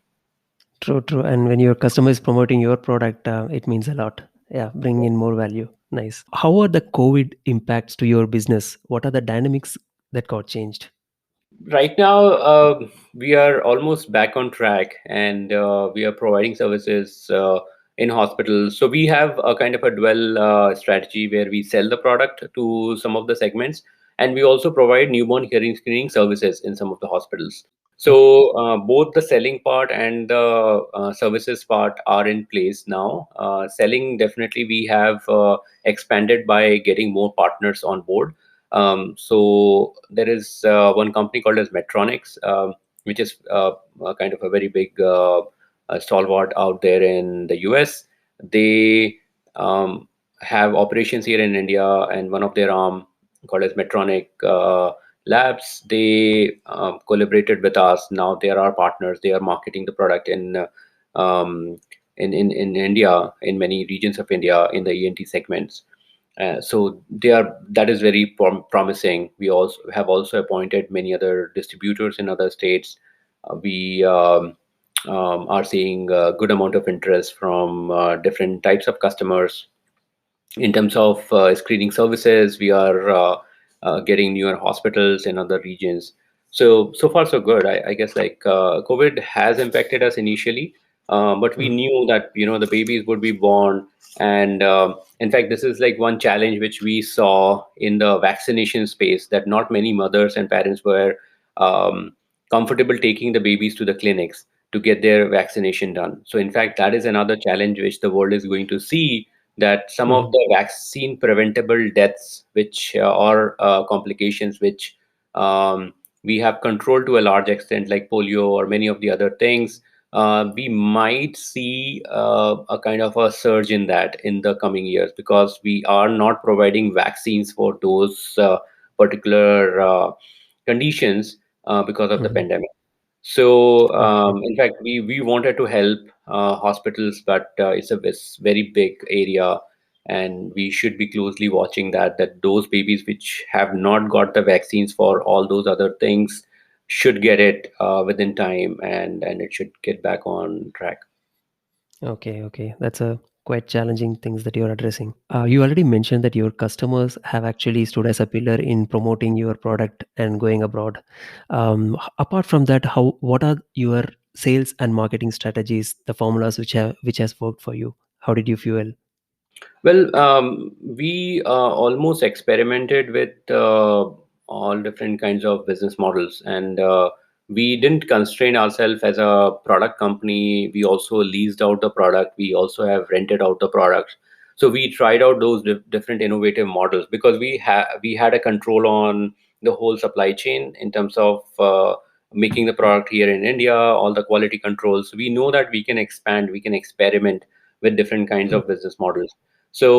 Speaker 2: True, true. And when your customer is promoting your product, it means a lot. Yeah, bring in more value. Nice. How are the COVID impacts to your business? What are the dynamics that got changed?
Speaker 1: Right now, we are almost back on track, and we are providing services in hospitals. So we have a kind of a dual strategy where we sell the product to some of the segments, and we also provide newborn hearing screening services in some of the hospitals.
Speaker 2: Okay.
Speaker 1: So both the selling part and the services part are in place now. Selling, definitely we have expanded by getting more partners on board. So there is one company called as Metronics, which is kind of a very big stalwart out there in the US. They have operations here in India, and one of their arm called as Metronic Labs. They collaborated with us. Now they are our partners. They are marketing the product um, in India, in many regions of India, in the ENT segments. So they are that is very promising. We also have also appointed many other distributors in other states. We are seeing a good amount of interest from different types of customers. In terms of screening services, we are getting newer hospitals in other regions. So far so good. I guess like COVID has impacted us initially, but we
Speaker 2: Mhm.
Speaker 1: knew that the babies would be born, and in fact this is like one challenge which we saw in the vaccination space, that not many mothers and parents were um, comfortable taking the babies to the clinics to get their vaccination done. So in fact that is another challenge which the world is going to see, that some of
Speaker 2: Mhm.
Speaker 1: the vaccine preventable deaths, which or complications, which um, we have controlled to a large extent, like polio or many of the other things, we might see a kind of a surge in that in the coming years, because we are not providing vaccines for those particular conditions because of the
Speaker 2: Mhm.
Speaker 1: pandemic. So,
Speaker 2: Okay.
Speaker 1: in fact, we wanted to help hospitals, but it's a very big area, and we should be closely watching that those babies which have not got the vaccines for all those other things should get it within time, and it should get back on track.
Speaker 2: Okay. Okay. That's a quite challenging things that you're addressing. You already mentioned that your customers have actually stood as a pillar in promoting your product and going abroad. Apart from that, how what are your sales and marketing strategies, the formulas which has worked for you? How did you fuel?
Speaker 1: Well, we almost experimented with all different kinds of business models, and we didn't constrain ourselves as a product company. We also leased out the product. We also have rented out the products. So we tried out those different innovative models because we had a control on the whole supply chain in terms of making the product here in India, all the quality controls. We know that we can expand, we can experiment with different kinds
Speaker 2: Mm.
Speaker 1: of business models. So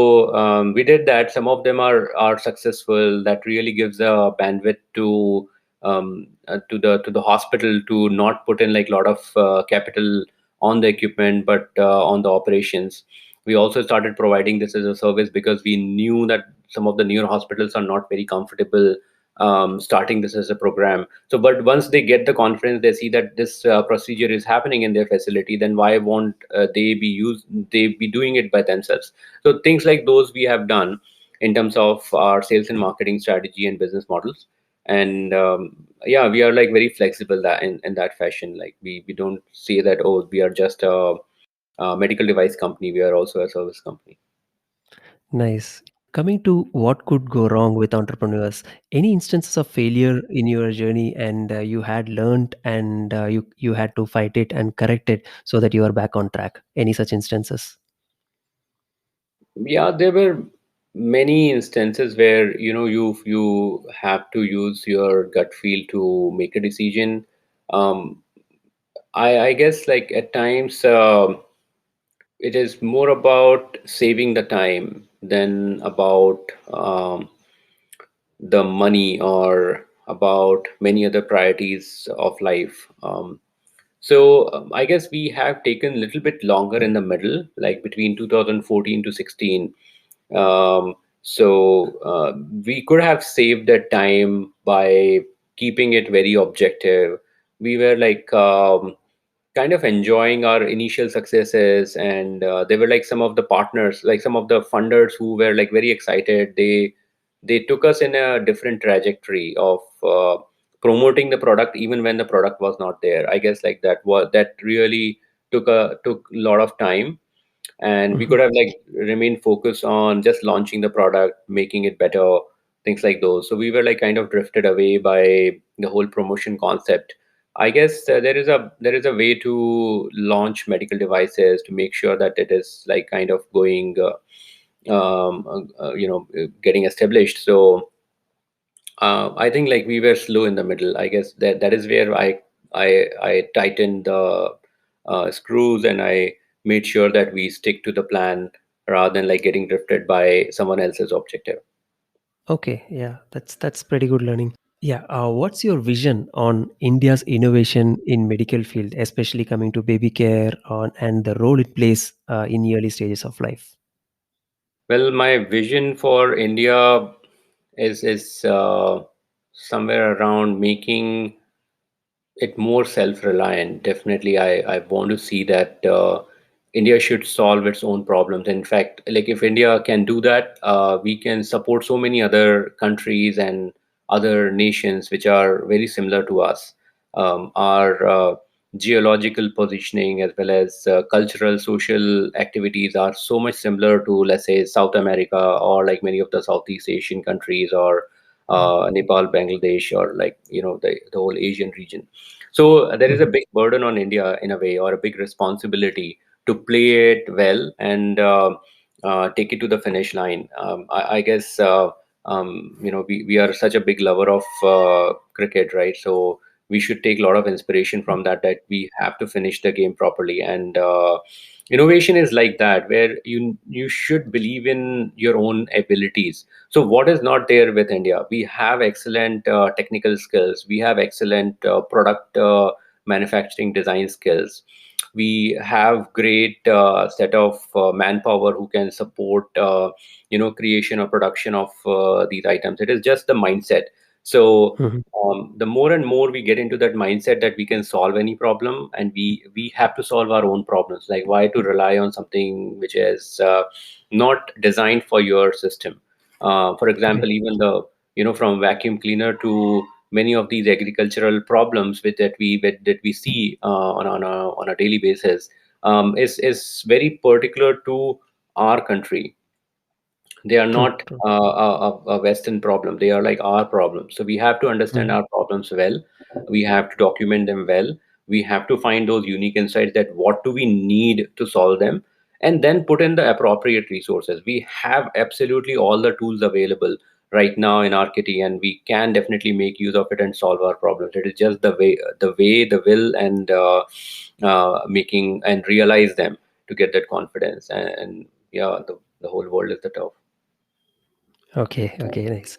Speaker 1: we did that. Some of them are successful. That really gives a bandwidth to the hospital to not put in like a lot of capital on the equipment, but on the operations. We also started providing this as a service because we knew that some of the newer hospitals are not very comfortable starting this as a program. So, but once they get the confidence, they see that this procedure is happening in their facility, then why won't they be doing it by themselves? So things like those we have done in terms of our sales and marketing strategy and business models. And yeah, we are like very flexible that in that fashion. Like we don't say that, oh, we are just a medical device company. We are also a service company.
Speaker 2: Nice. Coming to what could go wrong with entrepreneurs, any instances of failure in your journey, and you had learned, and you had to fight it and correct it so that you are back on track. Any such instances?
Speaker 1: Yeah, there were many instances where you have to use your gut feel to make a decision. Um, I guess like at times it is more about saving the time than about the money or about many other priorities of life. So I guess we have taken a little bit longer in the middle, like between 2014 to 16. Um, so we could have saved that time by keeping it very objective. We were like kind of enjoying our initial successes, and they were like some of the partners, like some of the funders who were like very excited. They took us in a different trajectory of promoting the product even when the product was not there. I guess like that really took a lot of time, and we
Speaker 2: Mhm.
Speaker 1: could have like remained focused on just launching the product, making it better, things like those. So we were like kind of drifted away by the whole promotion concept. I guess there is a way to launch medical devices to make sure that it is like kind of going getting established. So I think like we were slow in the middle. I guess that is where I tightened the screws, and I made sure that we stick to the plan rather than like getting drifted by someone else's objective.
Speaker 2: Okay, yeah, that's pretty good learning. Yeah, what's your vision on India's innovation in medical field, especially coming to baby care and the role it plays in early stages of life?
Speaker 1: Well, my vision for India is somewhere around making it more self-reliant. Definitely, I want to see that India should solve its own problems. In fact, like if India can do that, we can support so many other countries and other nations which are very similar to us. Our geological positioning as well as cultural, social activities are so much similar to, let's say, South America or like many of the Southeast Asian countries or Nepal, Bangladesh, or like the whole Asian region. So there is a
Speaker 2: Mhm.
Speaker 1: big burden on India in a way, or a big responsibility to play it well and take it to the finish line. I guess we are such a big lover of cricket, right? So we should take a lot of inspiration from that. That we have to finish the game properly, and innovation is like that, where you should believe in your own abilities. So what is not there with India? We have excellent technical skills. We have excellent product manufacturing design skills. We have great set of manpower who can support creation or production of these items. It is just the mindset. So
Speaker 2: Mhm.
Speaker 1: the more and more we get into that mindset that we can solve any problem, and we have to solve our own problems. Like why to rely on something which is not designed for your system? For
Speaker 2: Right.
Speaker 1: example, even the from vacuum cleaner to many of these agricultural problems that we see on a daily basis. is very particular to our country. They are
Speaker 2: True,
Speaker 1: not
Speaker 2: true.
Speaker 1: a Western problem. They are like our problems. So we have to understand
Speaker 2: Mm.
Speaker 1: our problems well. We have to document them well. We have to find those unique insights, that what do we need to solve them, and then put in the appropriate resources. We have absolutely all the tools available right now in our kitty, and we can definitely make use of it and solve our problems. It is just the will, and making and realize them to get that confidence. And yeah, the whole world is the top.
Speaker 2: Okay, okay, nice.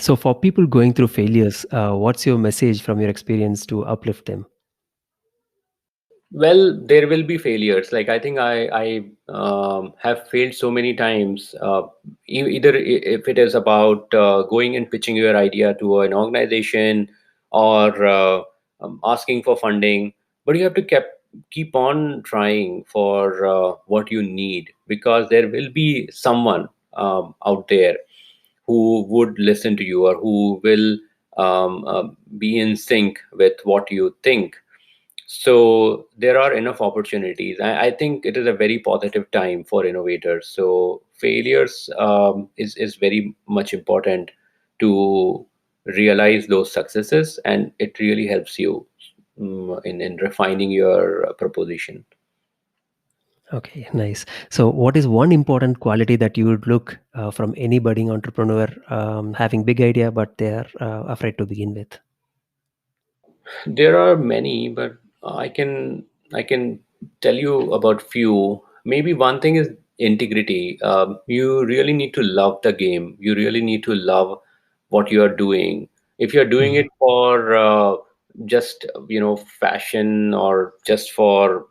Speaker 2: So for people going through failures, what's your message from your experience to uplift them?
Speaker 1: Well, there will be failures. Like I think I have failed so many times. Either if it is about going and pitching your idea to an organization, or asking for funding, but you have to keep on trying for what you need, because there will be someone out there who would listen to you, or who will be in sync with what you think. So there are enough opportunities. I think it is a very positive time for innovators. So failures is very much important to realize those successes, and it really helps you in refining your proposition.
Speaker 2: Okay, nice. So what is one important quality that you would look from any budding entrepreneur having big idea but they are afraid to begin with?
Speaker 1: There are many, but I can tell you about few. Maybe one thing is integrity. You really need to love the game. You really need to love what you are doing. If you're doing
Speaker 2: Mhm.
Speaker 1: it for just fashion, or just for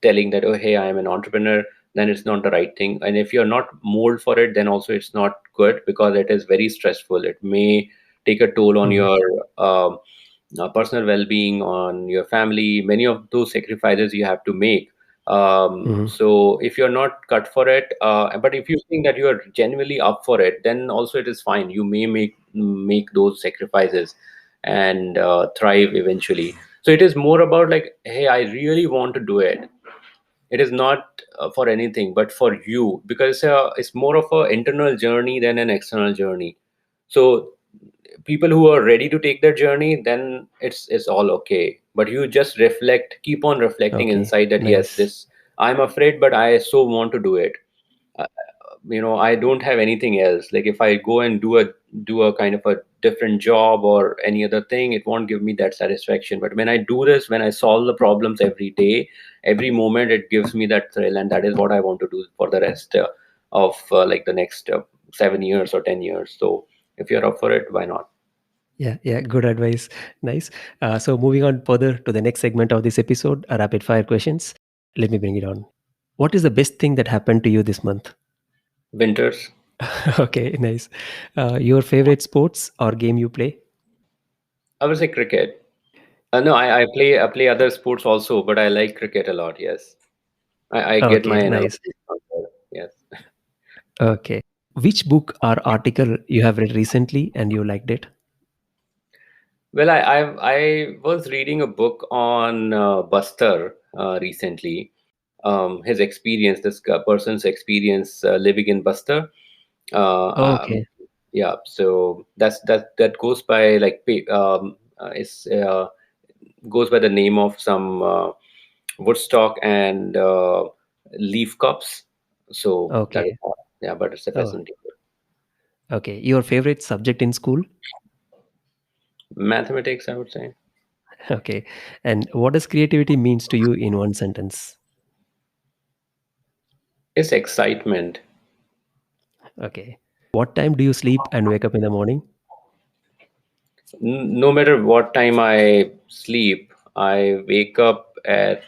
Speaker 1: telling that, oh hey, I am an entrepreneur, then it's not the right thing. And if you're not mold for it, then also it's not good, because it is very stressful. It may take a toll on
Speaker 2: Mhm.
Speaker 1: your personal well-being, on your family. Many of those sacrifices you have to make.
Speaker 2: Mhm.
Speaker 1: So if you're not cut for it, but if you think that you are genuinely up for it, then also it is fine. You may make those sacrifices and thrive eventually. So it is more about like, hey, I really want to do it. It is not for anything but for you, because it's more of an internal journey than an external journey. So people who are ready to take their journey, then it's all okay. But you just keep on reflecting
Speaker 2: Okay,
Speaker 1: inside, that yes,
Speaker 2: nice.
Speaker 1: this, I'm afraid, but I so want to do it. uh, I don't have anything else. Like if I go and do a kind of a different job or any other thing, it won't give me that satisfaction. But when I do this, when I solve the problems every day, every moment, it gives me that thrill, and that is what I want to do for the rest of like the next 7 years or 10 years. So if you're up for it, why not?
Speaker 2: Yeah, yeah, good advice. Nice. So moving on further to the next segment of this episode, rapid fire questions. Let me bring it on. What is the best thing that happened to you this month?
Speaker 1: Winters.
Speaker 2: Okay, nice. Your favorite sports or game you play?
Speaker 1: I would say cricket. No, I play other sports also, but I like cricket a lot. Yes, I get my
Speaker 2: Okay,
Speaker 1: energy
Speaker 2: nice.
Speaker 1: from there. Yes.
Speaker 2: Okay. Which book or article you have read recently and you liked it?
Speaker 1: Well, I was reading a book on Buster recently. His experience, this person's experience living in Buster. Uh, um,
Speaker 2: Okay,
Speaker 1: yeah, so that goes by like it's goes by the name of some Woodstock and leaf cups. So that is
Speaker 2: okay.
Speaker 1: yeah, but it's a
Speaker 2: Oh,
Speaker 1: fascinating book.
Speaker 2: okay. Your favorite subject in school?
Speaker 1: Mathematics, I would say.
Speaker 2: Okay. And what does creativity means to you in one sentence?
Speaker 1: It's excitement.
Speaker 2: Okay. What time do you sleep and wake up in the morning?
Speaker 1: No matter what time I sleep, I wake up at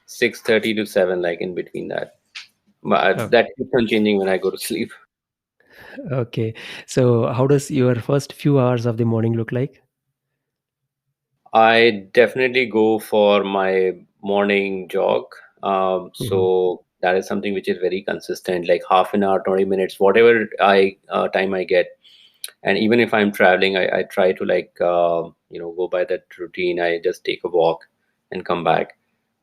Speaker 1: 6:30 to 7, like in between that. But
Speaker 2: Oh,
Speaker 1: that keeps on changing when I go to sleep.
Speaker 2: okay. So how does your first few hours of the morning look like?
Speaker 1: I definitely go for my morning jog.
Speaker 2: Mhm.
Speaker 1: So that is something which is very consistent, like half an hour, 20 minutes, whatever I time I get. And even if I'm traveling, I try to like go by that routine. I just take a walk and come back.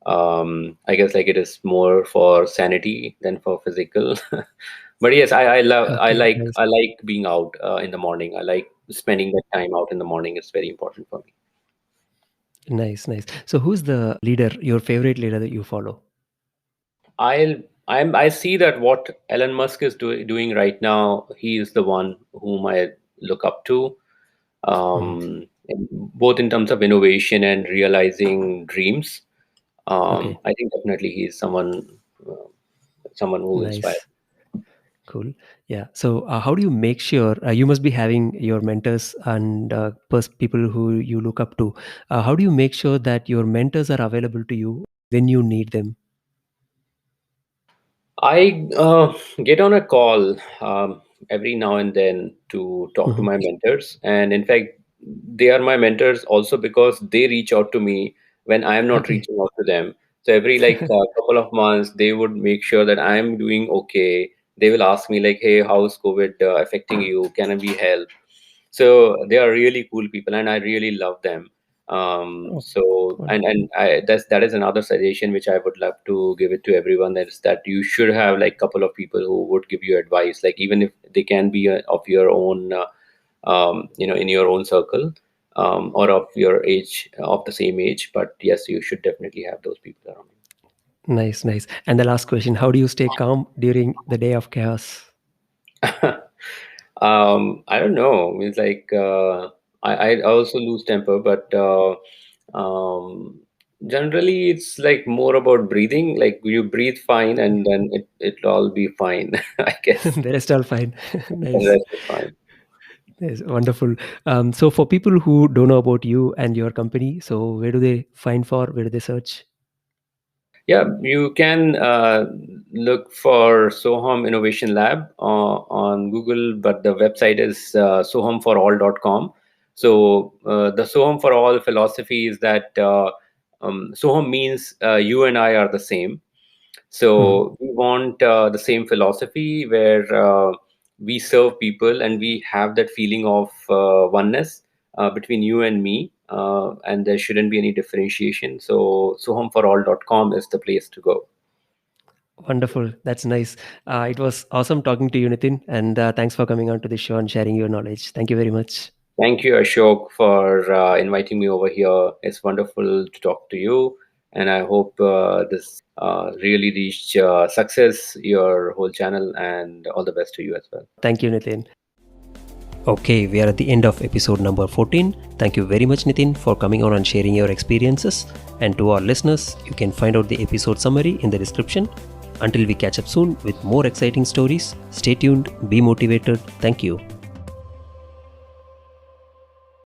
Speaker 1: I guess like it is more for sanity than for physical. But yes,
Speaker 2: Okay, nice,
Speaker 1: I like being out in the morning. I like spending that time out in the morning. It's very important for me.
Speaker 2: nice. So, who's the leader, your favorite leader that you follow?
Speaker 1: I see that what Elon Musk is doing right now, he is the one whom I look up to,
Speaker 2: Mhm.
Speaker 1: both in terms of innovation and realizing dreams.
Speaker 2: Okay,
Speaker 1: I think definitely he's uh, someone who inspires.
Speaker 2: nice. Cool. Yeah. So, how do you make sure you must be having your mentors and people who you look up to? How do you make sure that your mentors are available to you when you need them?
Speaker 1: I get on a call every now and then to talk to
Speaker 2: Mhm.
Speaker 1: my mentors, and in fact, they are my mentors also because they reach out to me when I am not
Speaker 2: Okay.
Speaker 1: reaching out to them. So every like couple of months, they would make sure that I am doing okay. They will ask me like, "Hey, how's COVID affecting you? Can I be help?" So they are really cool people, and I really love them.
Speaker 2: Oh,
Speaker 1: So
Speaker 2: wonderful.
Speaker 1: that is another suggestion which I would love to give it to everyone. That is that you should have like couple of people who would give you advice, like even if they can be of your own, in your own circle, or of your age, of the same age. But yes, you should definitely have those people around.
Speaker 2: Nice. And the last question: how do you stay calm during the day of chaos?
Speaker 1: I don't know. It's like I also lose temper, but um, generally it's like more about breathing. Like you breathe fine, and then it'll all be fine. I guess
Speaker 2: The rest all fine.
Speaker 1: the
Speaker 2: Nice.
Speaker 1: rest is fine.
Speaker 2: Yes, wonderful. So, for people who don't know about you and your company, so where do they find for? Where do they search?
Speaker 1: Yeah, you can look for Sohum Innovation Lab on Google, but the website is sohumforall.com. So the Sohum for All philosophy is that Sohum means you and I are the same.
Speaker 2: Mhm.
Speaker 1: So we want the same philosophy where we serve people and we have that feeling of oneness between you and me, and there shouldn't be any differentiation. So sohumforall.com is the place to go.
Speaker 2: Wonderful. That's nice. It was awesome talking to you, Nitin, and thanks for coming on to the show and sharing your knowledge. Thank you very much.
Speaker 1: Thank you, Ashok, for inviting me over here. It's wonderful to talk to you, and I hope this really reached success, your whole channel, and all the best to you as well.
Speaker 2: Thank you, Nitin. Okay, we are at the end of episode number 14. Thank you very much, Nitin, for coming on and sharing your experiences. And to our listeners, you can find out the episode summary in the description. Until we catch up soon with more exciting stories, stay tuned, be motivated. Thank you.